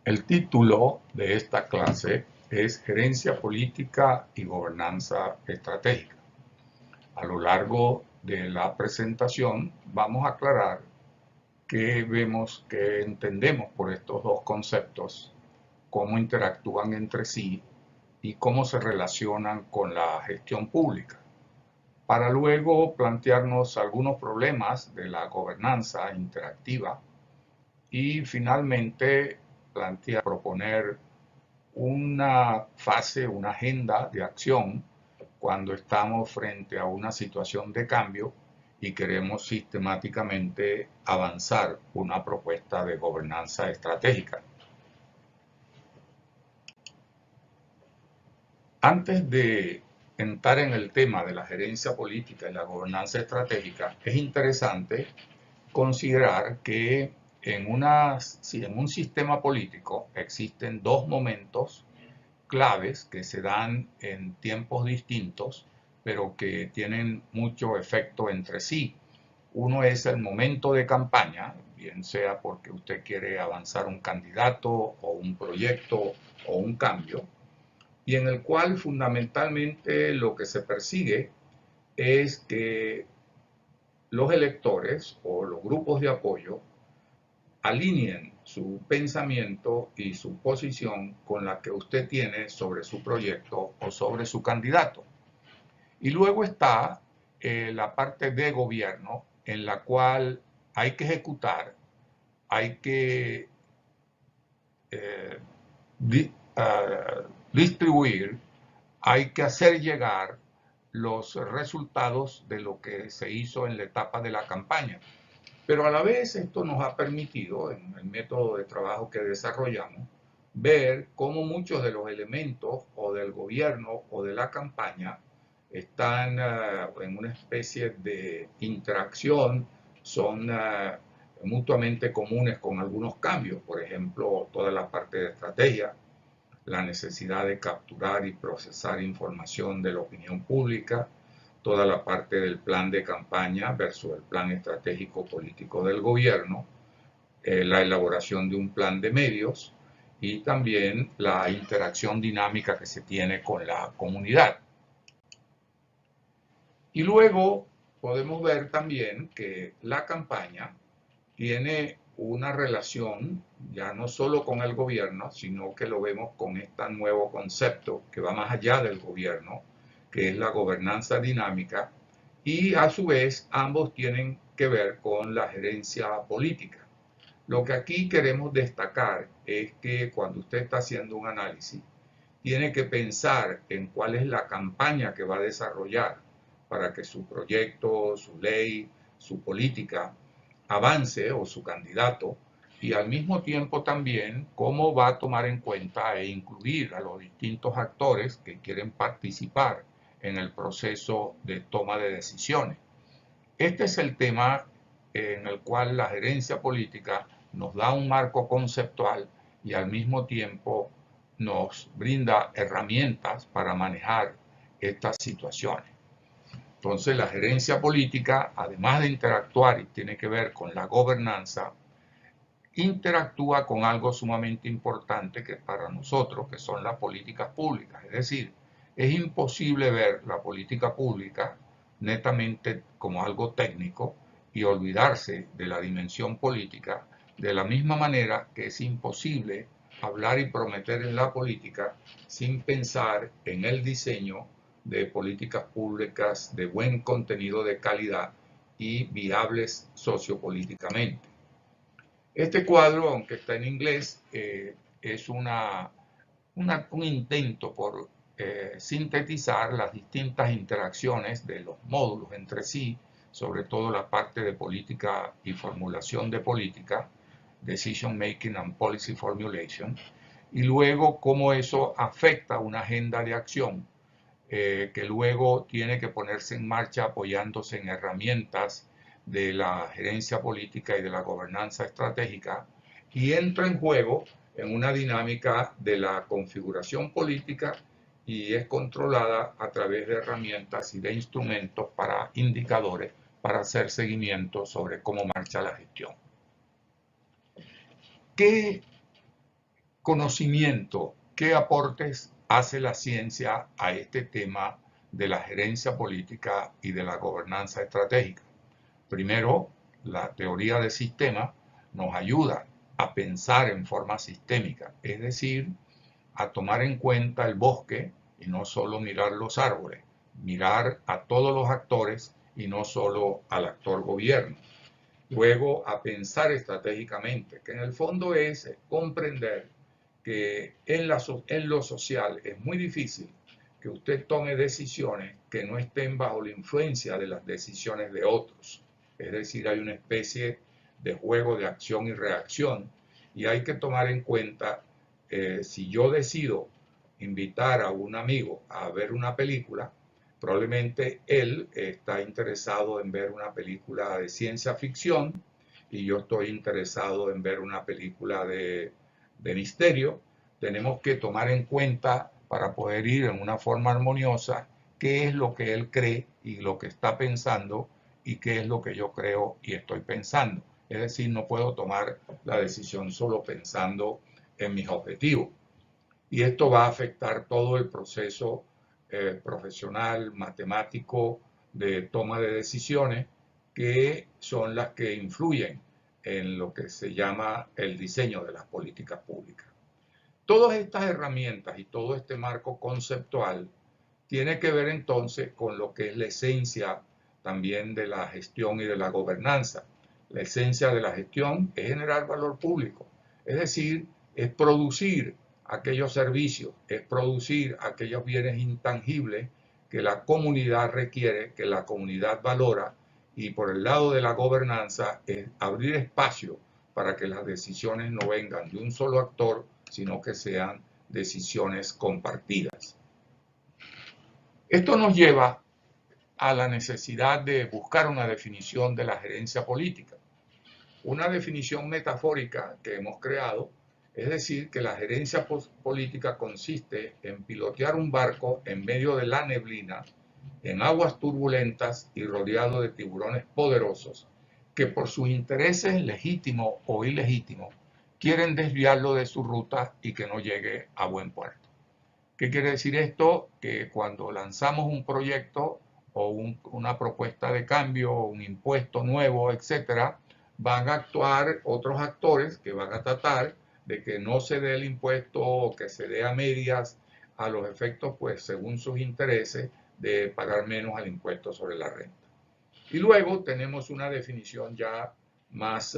El título de esta clase es Gerencia Política y Gobernanza Estratégica. A lo largo de la presentación vamos a aclarar qué vemos, qué entendemos por estos dos conceptos, cómo interactúan entre sí y cómo se relacionan con la gestión pública, para luego plantearnos algunos problemas de la gobernanza interactiva y finalmente proponer una fase, una agenda de acción cuando estamos frente a una situación de cambio y queremos sistemáticamente avanzar una propuesta de gobernanza estratégica. Antes de entrar en el tema de la gerencia política y la gobernanza estratégica, es interesante considerar que en un sistema político existen dos momentos claves que se dan en tiempos distintos, pero que tienen mucho efecto entre sí. Uno es el momento de campaña, bien sea porque usted quiere avanzar un candidato o un proyecto o un cambio, y en el cual fundamentalmente lo que se persigue es que los electores o los grupos de apoyo alineen su pensamiento y su posición con la que usted tiene sobre su proyecto o sobre su candidato. Y luego está la parte de gobierno en la cual hay que ejecutar, hay que distribuir, hay que hacer llegar los resultados de lo que se hizo en la etapa de la campaña. Pero a la vez esto nos ha permitido, en el método de trabajo que desarrollamos, ver cómo muchos de los elementos o del gobierno o de la campaña están en una especie de interacción, son mutuamente comunes con algunos cambios. Por ejemplo, toda la parte de estrategia, la necesidad de capturar y procesar información de la opinión pública, toda la parte del plan de campaña versus el plan estratégico político del gobierno, la elaboración de un plan de medios y también la interacción dinámica que se tiene con la comunidad. Y luego podemos ver también que la campaña tiene una relación ya no solo con el gobierno, sino que lo vemos con este nuevo concepto que va más allá del gobierno, que es la gobernanza dinámica, y a su vez ambos tienen que ver con la gerencia política. Lo que aquí queremos destacar es que cuando usted está haciendo un análisis, tiene que pensar en cuál es la campaña que va a desarrollar para que su proyecto, su ley, su política avance o su candidato, y al mismo tiempo también cómo va a tomar en cuenta e incluir a los distintos actores que quieren participar en el proceso de toma de decisiones. Este es el tema en el cual la gerencia política nos da un marco conceptual y al mismo tiempo nos brinda herramientas para manejar estas situaciones. Entonces, la gerencia política, además de interactuar y tiene que ver con la gobernanza, interactúa con algo sumamente importante que para nosotros, que son las políticas públicas. Es decir, es imposible ver la política pública netamente como algo técnico y olvidarse de la dimensión política, de la misma manera que es imposible hablar y prometer en la política sin pensar en el diseño de políticas públicas de buen contenido de calidad y viables sociopolíticamente. Este cuadro, aunque está en inglés, es un intento por sintetizar las distintas interacciones de los módulos entre sí, sobre todo la parte de política y formulación de política, Decision Making and Policy Formulation, y luego cómo eso afecta una agenda de acción que luego tiene que ponerse en marcha apoyándose en herramientas de la gerencia política y de la gobernanza estratégica, y entra en juego en una dinámica de la configuración política y es controlada a través de herramientas y de instrumentos para indicadores para hacer seguimiento sobre cómo marcha la gestión. conocimiento, ¿qué aportes hace la ciencia a este tema de la gerencia política y de la gobernanza estratégica? Primero, la teoría de sistemas nos ayuda a pensar en forma sistémica, es decir, a tomar en cuenta el bosque y no solo mirar los árboles, mirar a todos los actores y no solo al actor gobierno. Luego, a pensar estratégicamente, que en el fondo es comprender que en lo social es muy difícil que usted tome decisiones que no estén bajo la influencia de las decisiones de otros. Es decir, hay una especie de juego de acción y reacción y hay que tomar en cuenta si yo decido invitar a un amigo a ver una película, probablemente él está interesado en ver una película de ciencia ficción y yo estoy interesado en ver una película de misterio. Tenemos que tomar en cuenta para poder ir en una forma armoniosa qué es lo que él cree y lo que está pensando y qué es lo que yo creo y estoy pensando. Es decir, no puedo tomar la decisión solo pensando en mis objetivos. Y esto va a afectar todo el proceso profesional, matemático, de toma de decisiones, que son las que influyen en lo que se llama el diseño de las políticas públicas. Todas estas herramientas y todo este marco conceptual tiene que ver entonces con lo que es la esencia también de la gestión y de la gobernanza. La esencia de la gestión es generar valor público, es decir, es producir aquellos servicios, es producir aquellos bienes intangibles que la comunidad requiere, que la comunidad valora, y por el lado de la gobernanza es abrir espacio para que las decisiones no vengan de un solo actor, sino que sean decisiones compartidas. Esto nos lleva a la necesidad de buscar una definición de la gerencia política. Una definición metafórica que hemos creado, es decir, que la gerencia política consiste en pilotear un barco en medio de la neblina, en aguas turbulentas y rodeado de tiburones poderosos, que por sus intereses legítimos o ilegítimos quieren desviarlo de su ruta y que no llegue a buen puerto. ¿Qué quiere decir esto? Que cuando lanzamos un proyecto o una propuesta de cambio, un impuesto nuevo, etcétera, van a actuar otros actores que van a tratar de que no se dé el impuesto o que se dé a medias a los efectos, pues según sus intereses, de pagar menos al impuesto sobre la renta. Y luego tenemos una definición ya más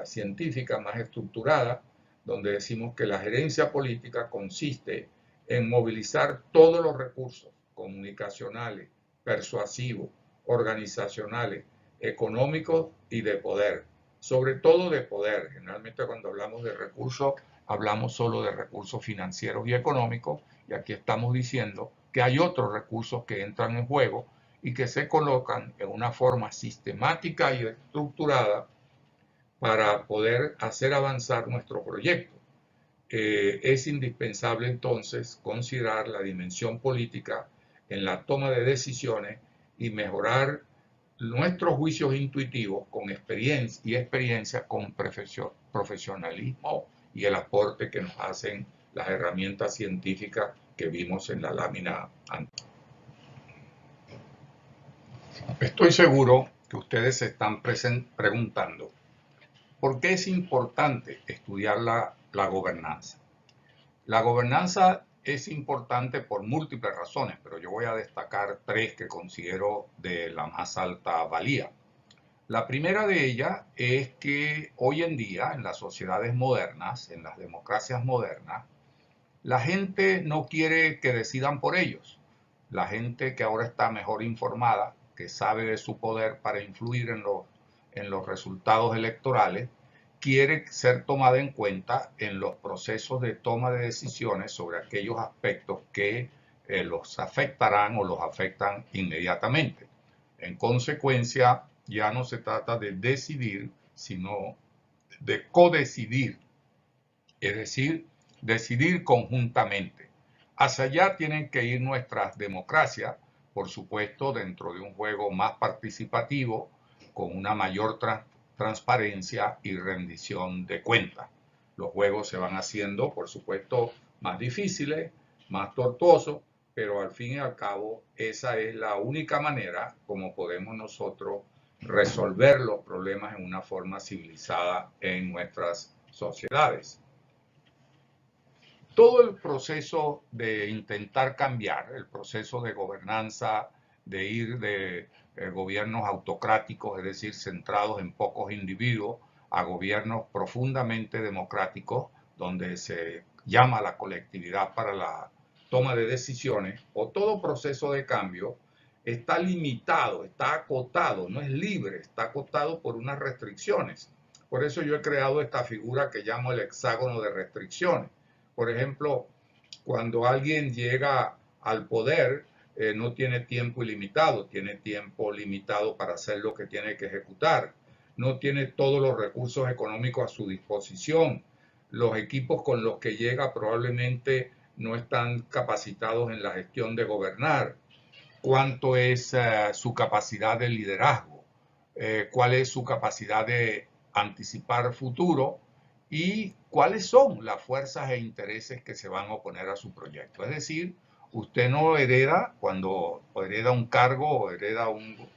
científica, más estructurada, donde decimos que la gerencia política consiste en movilizar todos los recursos comunicacionales, persuasivos, organizacionales, económicos y de poder, sobre todo de poder. Generalmente cuando hablamos de recursos, hablamos solo de recursos financieros y económicos, y aquí estamos diciendo que hay otros recursos que entran en juego y que se colocan en una forma sistemática y estructurada para poder hacer avanzar nuestro proyecto. Es indispensable entonces considerar la dimensión política en la toma de decisiones y mejorar nuestros juicios intuitivos con experiencia con profesionalismo y el aporte que nos hacen las herramientas científicas que vimos en la lámina anterior. Estoy seguro que ustedes se están preguntando ¿por qué es importante estudiar la gobernanza? La gobernanza es importante por múltiples razones, pero yo voy a destacar tres que considero de la más alta valía. La primera de ellas es que hoy en día, en las sociedades modernas, en las democracias modernas, la gente no quiere que decidan por ellos. La gente que ahora está mejor informada, que sabe de su poder para influir en los resultados electorales, quiere ser tomada en cuenta en los procesos de toma de decisiones sobre aquellos aspectos que los afectarán o los afectan inmediatamente. En consecuencia, ya no se trata de decidir, sino de codecidir, es decir, decidir conjuntamente. Hacia allá tienen que ir nuestras democracias, por supuesto, dentro de un juego más participativo, con una mayor transparencia y rendición de cuentas. Los juegos se van haciendo, por supuesto, más difíciles, más tortuosos, pero al fin y al cabo esa es la única manera como podemos nosotros resolver los problemas en una forma civilizada en nuestras sociedades. Todo el proceso de intentar cambiar, el proceso de gobernanza, de ir de gobiernos autocráticos, es decir, centrados en pocos individuos, a gobiernos profundamente democráticos, donde se llama a la colectividad para la toma de decisiones, o todo proceso de cambio, está limitado, está acotado, no es libre, está acotado por unas restricciones. Por eso yo he creado esta figura que llamo el hexágono de restricciones. Por ejemplo, cuando alguien llega al poder, no tiene tiempo ilimitado, tiene tiempo limitado para hacer lo que tiene que ejecutar. No tiene todos los recursos económicos a su disposición. Los equipos con los que llega probablemente no están capacitados en la gestión de gobernar. ¿Cuánto es su capacidad de liderazgo? ¿Cuál es su capacidad de anticipar futuro? ¿Y cuáles son las fuerzas e intereses que se van a oponer a su proyecto? Es decir, usted no hereda, cuando hereda un cargo o hereda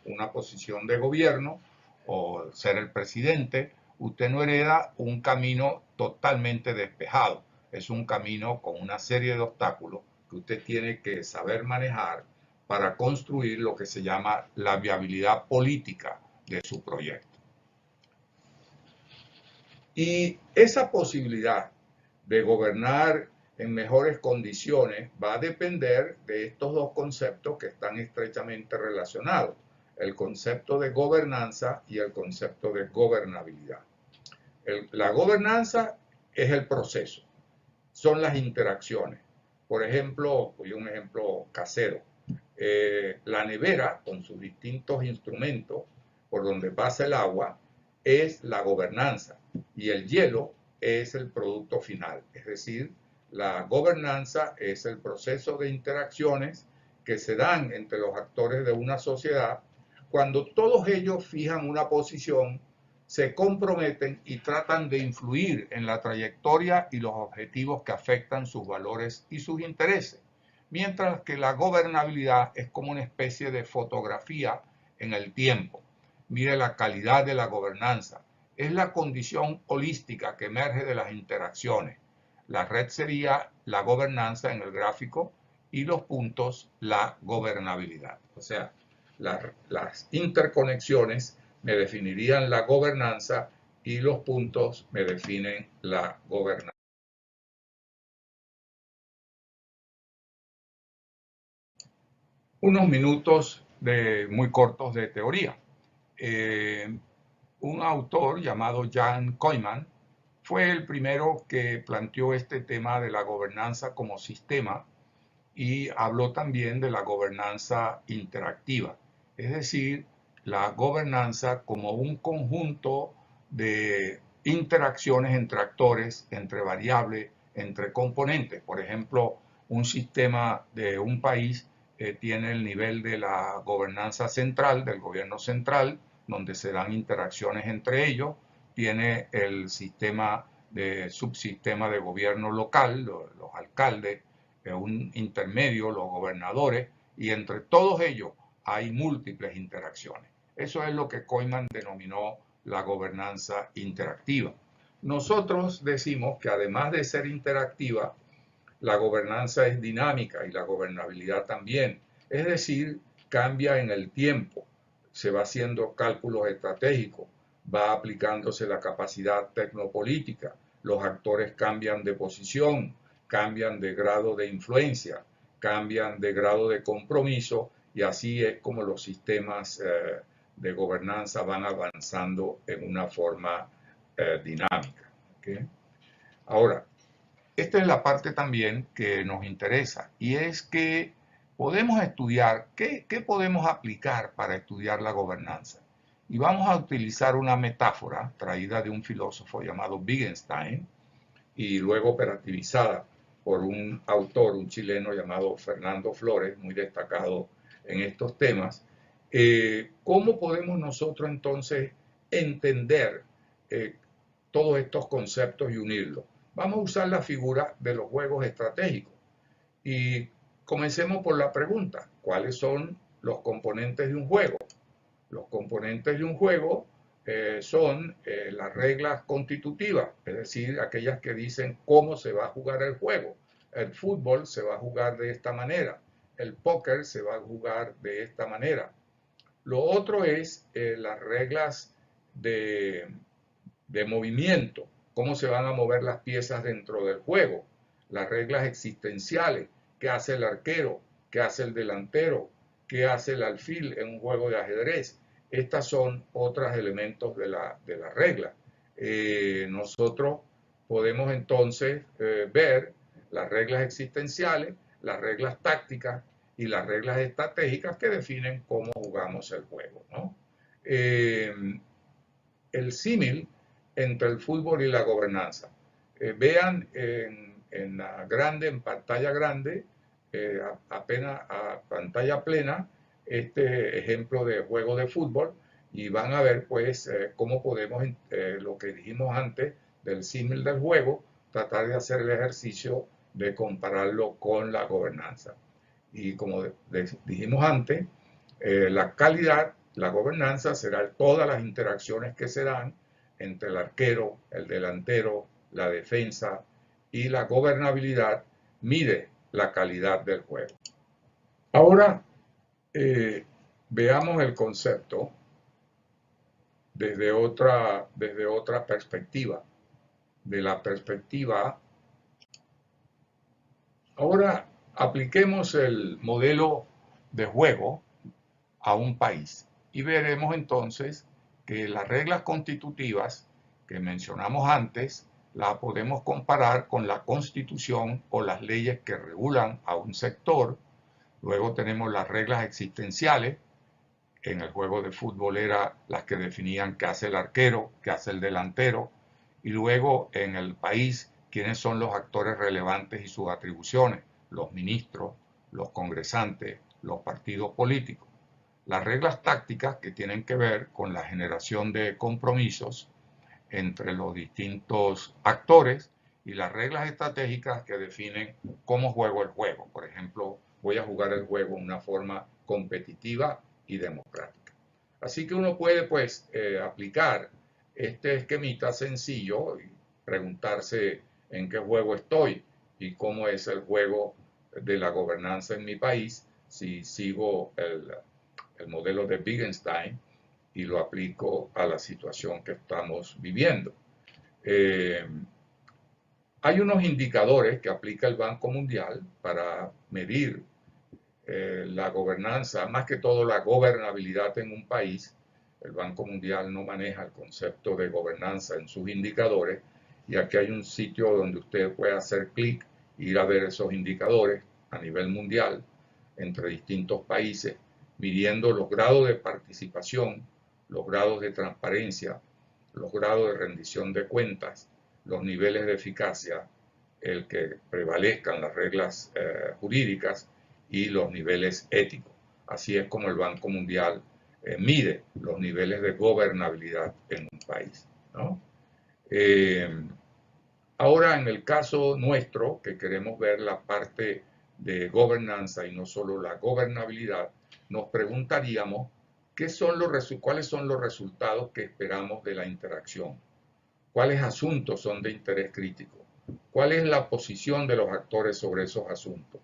una posición de gobierno o ser el presidente, usted no hereda un camino totalmente despejado. Es un camino con una serie de obstáculos que usted tiene que saber manejar para construir lo que se llama la viabilidad política de su proyecto. Y esa posibilidad de gobernar en mejores condiciones va a depender de estos dos conceptos que están estrechamente relacionados, el concepto de gobernanza y el concepto de gobernabilidad. La gobernanza es el proceso, son las interacciones. Por ejemplo, voy a un ejemplo casero, la nevera con sus distintos instrumentos por donde pasa el agua es la gobernanza y el hielo es el producto final. Es decir, la gobernanza es el proceso de interacciones que se dan entre los actores de una sociedad cuando todos ellos fijan una posición, se comprometen y tratan de influir en la trayectoria y los objetivos que afectan sus valores y sus intereses. Mientras que la gobernabilidad es como una especie de fotografía en el tiempo. Mire la calidad de la gobernanza. Es la condición holística que emerge de las interacciones. La red sería la gobernanza en el gráfico y los puntos la gobernabilidad. O sea, las interconexiones me definirían la gobernanza y los puntos me definen la gobernanza. Unos minutos muy cortos de teoría. Un autor llamado Jan Koyman fue el primero que planteó este tema de la gobernanza como sistema y habló también de la gobernanza interactiva, es decir, la gobernanza como un conjunto de interacciones entre actores, entre variables, entre componentes. Por ejemplo, un sistema de un país tiene el nivel de la gobernanza central, del gobierno central, donde se dan interacciones entre ellos, tiene el sistema de subsistema de gobierno local, los alcaldes, un intermedio, los gobernadores, y entre todos ellos hay múltiples interacciones. Eso es lo que Koyman denominó la gobernanza interactiva. Nosotros decimos que además de ser interactiva, la gobernanza es dinámica y la gobernabilidad también. Es decir, cambia en el tiempo, se va haciendo cálculos estratégicos, va aplicándose la capacidad tecnopolítica, los actores cambian de posición, cambian de grado de influencia, cambian de grado de compromiso y así es como los sistemas de gobernanza van avanzando en una forma dinámica. ¿Okay? Ahora, esta es la parte también que nos interesa y es que podemos estudiar, ¿qué podemos aplicar para estudiar la gobernanza? Y vamos a utilizar una metáfora traída de un filósofo llamado Wittgenstein y luego operativizada por un autor, un chileno llamado Fernando Flores, muy destacado en estos temas. ¿Cómo podemos nosotros entonces entender todos estos conceptos y unirlos. Vamos a usar la figura de los juegos estratégicos. Y comencemos por la pregunta, ¿cuáles son los componentes de un juego? Los componentes de un juego son las reglas constitutivas, es decir, aquellas que dicen cómo se va a jugar el juego. El fútbol se va a jugar de esta manera, el póker se va a jugar de esta manera. Lo otro es las reglas de movimiento, cómo se van a mover las piezas dentro del juego, las reglas existenciales, qué hace el arquero, qué hace el delantero, qué hace el alfil en un juego de ajedrez. Estas son otros elementos de la regla. Nosotros podemos entonces ver las reglas existenciales, las reglas tácticas y las reglas estratégicas que definen cómo jugamos el juego, ¿no? El símil entre el fútbol y la gobernanza. Vean en la grande, en pantalla grande, apenas a pantalla plena, este ejemplo de juego de fútbol y van a ver pues cómo podemos, lo que dijimos antes del símil del juego, tratar de hacer el ejercicio de compararlo con la gobernanza. Y como dijimos antes, la calidad, la gobernanza será todas las interacciones que se dan entre el arquero, el delantero, la defensa y la gobernabilidad mide la calidad del juego. Ahora veamos el concepto desde otra perspectiva, de la perspectiva. Ahora apliquemos el modelo de juego a un país y veremos entonces que las reglas constitutivas que mencionamos antes las podemos comparar con la Constitución o las leyes que regulan a un sector. Luego tenemos las reglas existenciales. En el juego de fútbol eran las que definían qué hace el arquero, qué hace el delantero. Y luego en el país, quiénes son los actores relevantes y sus atribuciones, los ministros, los congresantes, los partidos políticos. Las reglas tácticas que tienen que ver con la generación de compromisos entre los distintos actores y las reglas estratégicas que definen cómo juego el juego. Por ejemplo, voy a jugar el juego de una forma competitiva y democrática. Así que uno puede pues aplicar este esquemita sencillo y preguntarse en qué juego estoy y cómo es el juego de la gobernanza en mi país si sigo el modelo de Wittgenstein y lo aplico a la situación que estamos viviendo. Hay unos indicadores que aplica el Banco Mundial para medir la gobernanza, más que todo la gobernabilidad en un país. El Banco Mundial no maneja el concepto de gobernanza en sus indicadores y aquí hay un sitio donde usted puede hacer clic e ir a ver esos indicadores a nivel mundial entre distintos países, midiendo los grados de participación, los grados de transparencia, los grados de rendición de cuentas, los niveles de eficacia, el que prevalezcan las reglas jurídicas y los niveles éticos. Así es como el Banco Mundial mide los niveles de gobernabilidad en un país, ¿no? Ahora, en el caso nuestro, que queremos ver la parte de gobernanza y no solo la gobernabilidad, nos preguntaríamos cuáles son los resultados que esperamos de la interacción, cuáles asuntos son de interés crítico, cuál es la posición de los actores sobre esos asuntos,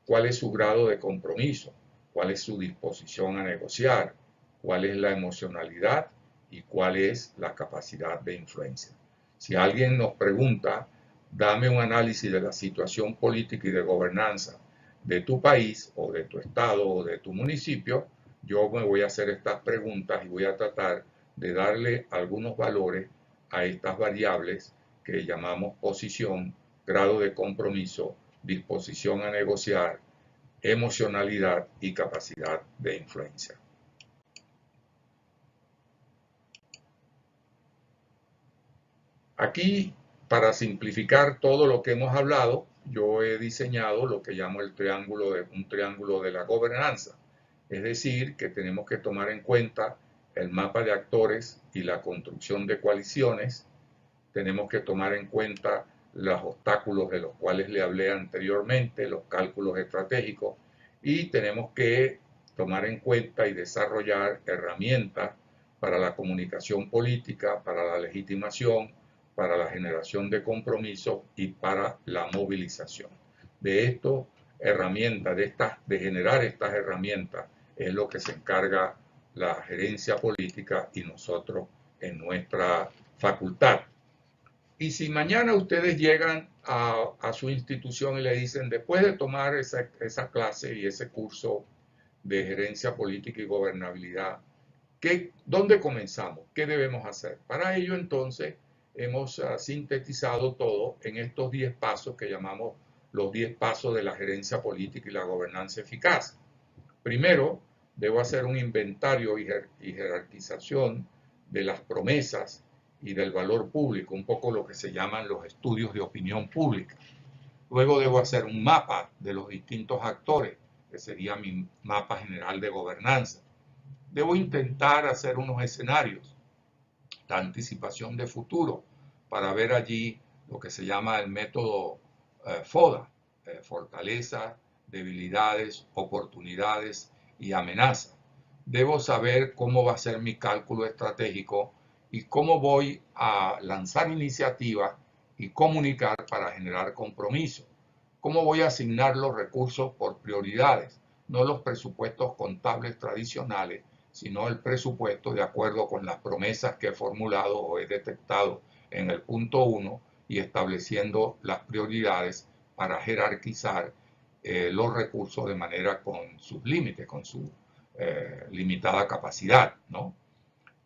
cuál es su grado de compromiso, cuál es su disposición a negociar, cuál es la emocionalidad y cuál es la capacidad de influencia. Si alguien nos pregunta, dame un análisis de la situación política y de gobernanza de tu país o de tu estado o de tu municipio, yo me voy a hacer estas preguntas y voy a tratar de darle algunos valores a estas variables que llamamos posición, grado de compromiso, disposición a negociar, emocionalidad y capacidad de influencia. Aquí, para simplificar todo lo que hemos hablado, yo he diseñado lo que llamo un triángulo de la gobernanza. Es decir, que tenemos que tomar en cuenta el mapa de actores y la construcción de coaliciones, tenemos que tomar en cuenta los obstáculos de los cuales le hablé anteriormente, los cálculos estratégicos, y tenemos que tomar en cuenta y desarrollar herramientas para la comunicación política, para la legitimación, para la generación de compromisos y para la movilización. De esto, herramientas, de generar estas herramientas, es lo que se encarga la gerencia política y nosotros en nuestra facultad. Y si mañana ustedes llegan a su institución y le dicen, después de tomar esa clase y ese curso de gerencia política y gobernabilidad, ¿dónde comenzamos? ¿Qué debemos hacer? Para ello, entonces, hemos sintetizado todo en estos 10 pasos que llamamos los 10 pasos de la gerencia política y la gobernanza eficaz. Primero, debo hacer un inventario y jerarquización de las promesas y del valor público, un poco lo que se llaman los estudios de opinión pública. Luego debo hacer un mapa de los distintos actores, que sería mi mapa general de gobernanza. Debo intentar hacer unos escenarios de anticipación de futuro para ver allí lo que se llama el método FODA, fortalezas, debilidades, oportunidades y amenazas. Debo saber cómo va a ser mi cálculo estratégico y cómo voy a lanzar iniciativas y comunicar para generar compromiso. Cómo voy a asignar los recursos por prioridades, no los presupuestos contables tradicionales, sino el presupuesto de acuerdo con las promesas que he formulado o he detectado en el punto 1 y estableciendo las prioridades para jerarquizar los recursos de manera con sus límites, con su limitada capacidad, ¿no?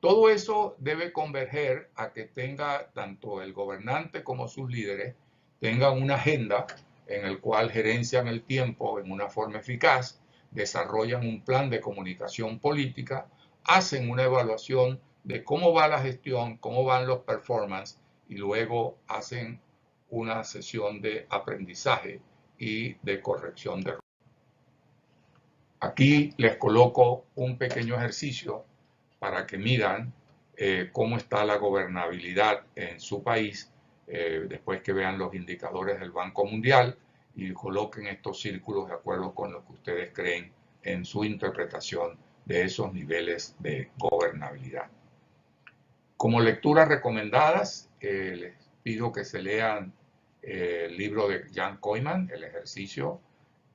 Todo eso debe converger a que tenga tanto el gobernante como sus líderes tengan una agenda en el cual gerencian el tiempo en una forma eficaz, desarrollan un plan de comunicación política, hacen una evaluación de cómo va la gestión, cómo van los performance y luego hacen una sesión de aprendizaje y de corrección de errores. Aquí les coloco un pequeño ejercicio para que midan cómo está la gobernabilidad en su país después que vean los indicadores del Banco Mundial y coloquen estos círculos de acuerdo con lo que ustedes creen en su interpretación de esos niveles de gobernabilidad. Como lecturas recomendadas, les pido que se lean el libro de Jan Koyman, El ejercicio,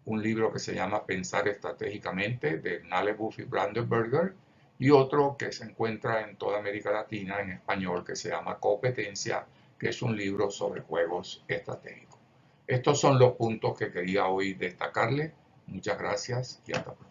un libro que se llama Pensar estratégicamente, de Nalebuff y Brandenberger, y otro que se encuentra en toda América Latina en español que se llama Competencia, que es un libro sobre juegos estratégicos. Estos son los puntos que quería hoy destacarles. Muchas gracias y hasta pronto.